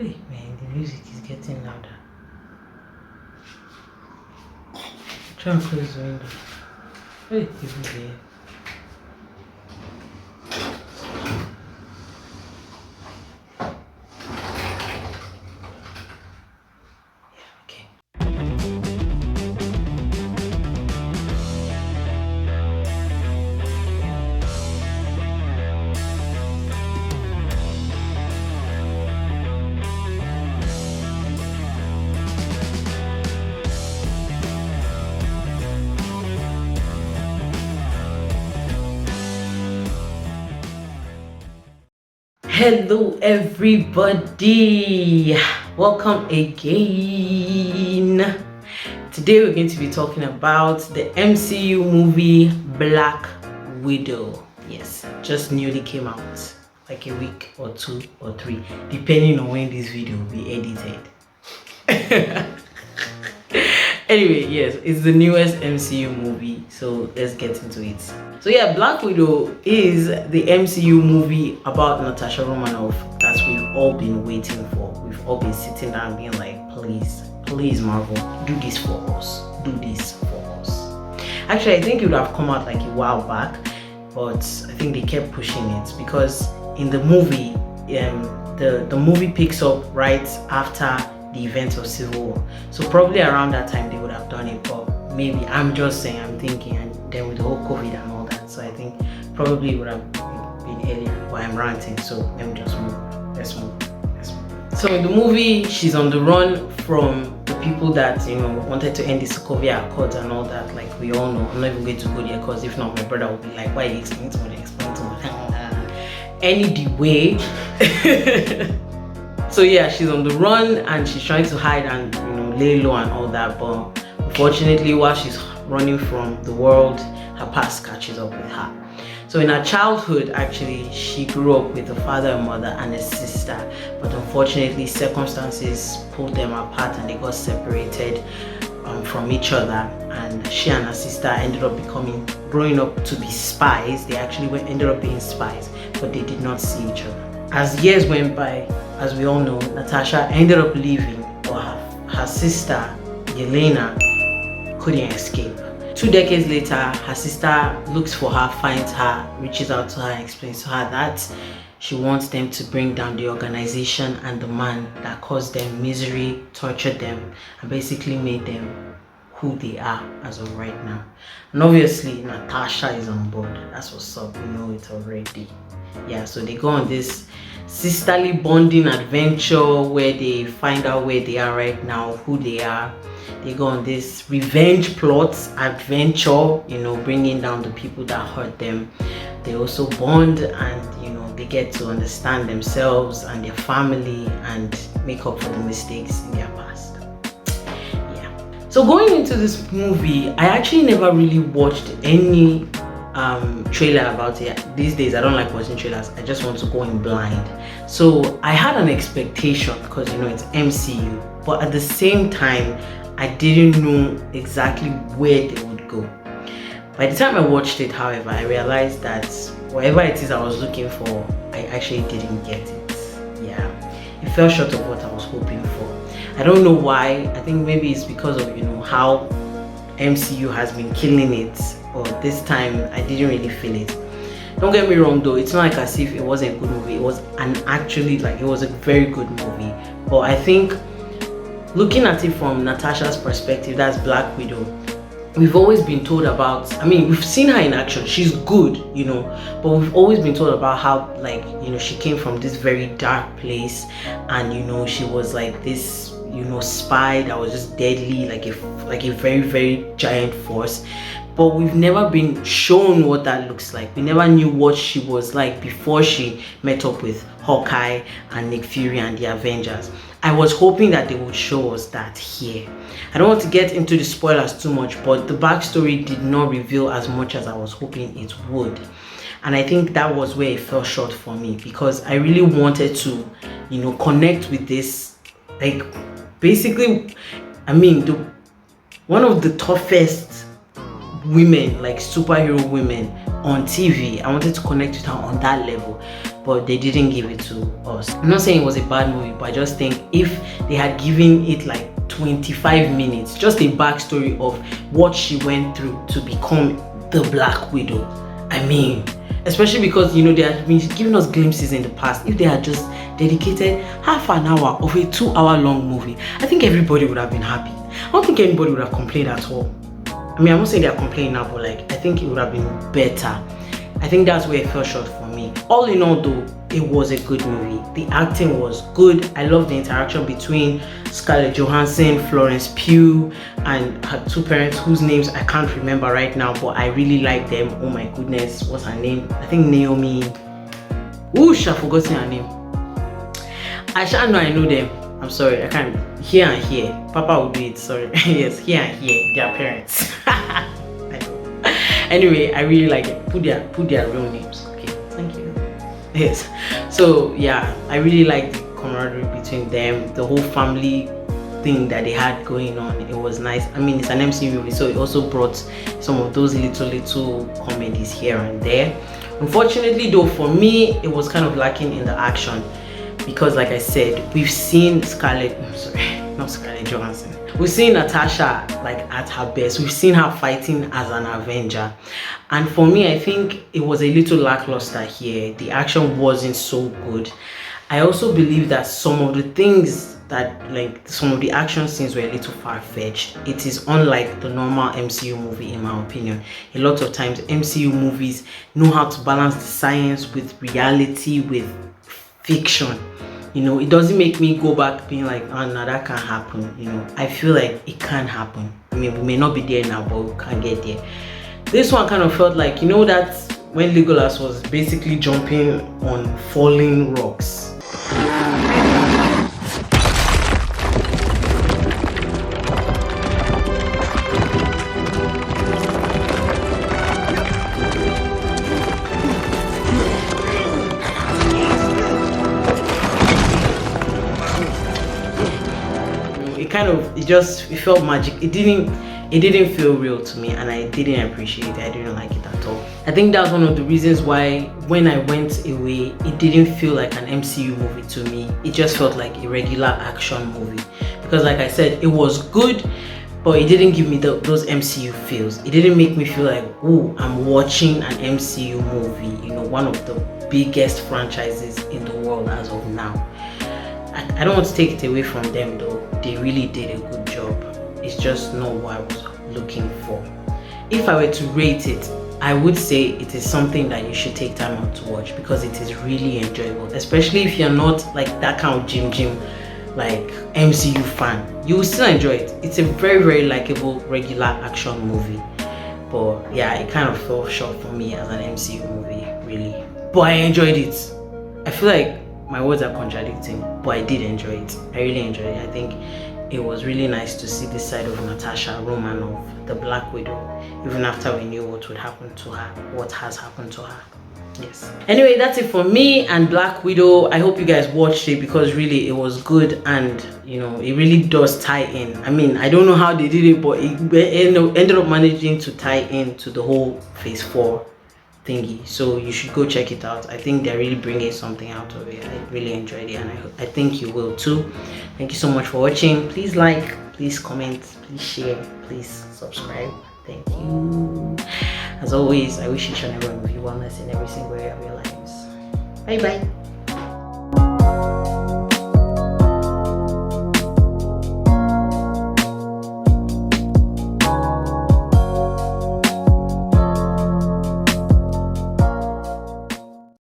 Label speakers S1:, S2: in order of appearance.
S1: Hey man, the music is getting louder. Try and close the window. Hey, people there. Okay. Hello everybody, welcome again. Today we're going to be talking about the MCU movie Black Widow. Yes, just newly came out, like a week or 2 or 3, depending on when this video will be edited. Anyway, yes, it's the newest MCU movie, so let's get into it. So yeah, Black Widow is the MCU movie about Natasha Romanoff that we've all been waiting for. We've all been sitting down being like, please Marvel, do this for us, do this for us. Actually, I think it would have come out like a while back, but I think they kept pushing it because in the movie, the movie picks up right after the events of Civil War. So probably around that time they would have done it, but maybe I'm just saying, I'm thinking, and then with the whole COVID and all that, so I think probably it would have been earlier, but I'm ranting, so let me just move. Let's move. So in the movie, she's on the run from the people that, you know, wanted to end the Sokovia Accords and all that, like we all know. I'm not even going to go there because if not, my brother will be like, why are you explaining to me? Anyway. So yeah, she's on the run and she's trying to hide and, you know, lay low and all that, but unfortunately while she's running from the world, her past catches up with her. So in her childhood, actually, she grew up with a father, a mother, and a sister, but unfortunately circumstances pulled them apart and they got separated from each other, and she and her sister ended up growing up to be spies. They actually ended up being spies, but they did not see each other. As years went by, as we all know, Natasha ended up leaving, but her sister, Yelena, couldn't escape. 2 decades later, her sister looks for her, finds her, reaches out to her, explains to her that she wants them to bring down the organization and the man that caused them misery, tortured them, and basically made them who they are as of right now. And obviously, Natasha is on board. That's what's up, we know it already. Yeah, so they go on this sisterly bonding adventure where they find out where they are right now, who they are. They go on this revenge plots adventure, you know, bringing down the people that hurt them. They also bond and, you know, they get to understand themselves and their family and make up for the mistakes in their past. Yeah. So going into this movie, I actually never really watched any trailer about it. These days I don't like watching trailers. I just want to go in blind. So I had an expectation because, you know, it's MCU, but at the same time I didn't know exactly where they would go. By the time I watched it, however, I realized that whatever it is I was looking for, I actually didn't get it. Yeah, it fell short of what I was hoping for. I don't know why. I think maybe it's because of, you know, how MCU has been killing it, or this time I didn't really feel it. Don't get me wrong though, it's not like as if it wasn't a good movie. It was it was a very good movie. But I think looking at it from Natasha's perspective, that's Black Widow, we've always been told about, I mean, we've seen her in action, she's good, you know, but we've always been told about how, like, you know, she came from this very dark place and, you know, she was like this, you know, spy that was just deadly, like a very, very giant force. But we've never been shown what that looks like. We never knew what she was like before she met up with Hawkeye and Nick Fury and the Avengers. I was hoping that they would show us that here. I don't want to get into the spoilers too much, but the backstory did not reveal as much as I was hoping it would. And I think that was where it fell short for me, because I really wanted to, you know, connect with this, like, basically, I mean, one of the toughest women, like superhero women on TV. I wanted to connect with her on that level, but but they didn't give it to us. I'm not saying it was a bad movie, but I just think if they had given it like 25 minutes, just a backstory of what she went through to become the Black Widow. I mean, especially because, you know, they had been giving us glimpses in the past. If they had just dedicated half an hour of a 2-hour long movie, I think everybody would have been happy. I don't think anybody would have complained at all. I mean, I'm not saying they're complaining now, but like, I think it would have been better. I think that's where it fell short for me. All in all though, it was a good movie. The acting was good. I love the interaction between Scarlett Johansson, Florence Pugh, and her two parents whose names I can't remember right now, but I really like them. Oh my goodness, what's her name? I think Naomi. Whoosh, I've forgotten her name. I shan't know I know them. I'm sorry, I can't. Here and here. Papa will do it, sorry. Yes, here and here, their parents. Anyway, I really like it. Put their real names. Okay, thank you. Yes. So yeah, I really like the camaraderie between them, the whole family thing that they had going on. It was nice. I mean, it's an MCU movie, so it also brought some of those little comedies here and there. Unfortunately though, for me, it was kind of lacking in the action because, like I said, we've seen not Scarlett Johansson. We've seen Natasha like at her best. We've seen her fighting as an Avenger, and for me, I think it was a little lackluster here. The action wasn't so good. I also believe that some of the things that, like, some of the action scenes were a little far-fetched. It is unlike the normal MCU movie, in my opinion. A lot of times MCU movies know how to balance the science with reality, with fiction. You know, it doesn't make me go back being like, oh no, that can't happen. You know, I feel like it can happen. I mean, we may not be there now, but we can get there. This one kind of felt like, you know, that when Legolas was basically jumping on falling rocks. It felt magic. It didn't feel real to me, and I didn't appreciate it. I didn't like it at all. I think that's one of the reasons why when I went away, it didn't feel like an MCU movie to me. It just felt like a regular action movie, because like I said, it was good, but it didn't give me those MCU feels. It didn't make me feel like, oh, I'm watching an MCU movie, you know, one of the biggest franchises in the world as of now. I don't want to take it away from them though. They really did a good job. It's just not what I was looking for. If I were to rate it, I would say it is something that you should take time out to watch, because it is really enjoyable, especially if you're not like that kind of gym like MCU fan. You will still enjoy it. It's a very likable regular action movie, but yeah, it kind of fell short for me as an MCU movie, really. But I enjoyed it. I feel like my words are contradicting, but I did enjoy it. I really enjoyed it. I think it was really nice to see this side of Natasha Romanoff, the Black Widow, even after we knew what would happen to her, what has happened to her. Yes. Anyway, that's it for me and Black Widow. I hope you guys watched it, because really it was good, and you know, it really does tie in. I mean, I don't know how they did it, but it ended up managing to tie in to the whole Phase 4 thingy. So you should go check it out. I think they're really bringing something out of it. I really enjoyed it, and I think you will too. Thank you so much for watching. Please like, please comment, please share, please subscribe. Thank you. As always, I wish each and every one of you wellness in every single area of your lives. Bye bye.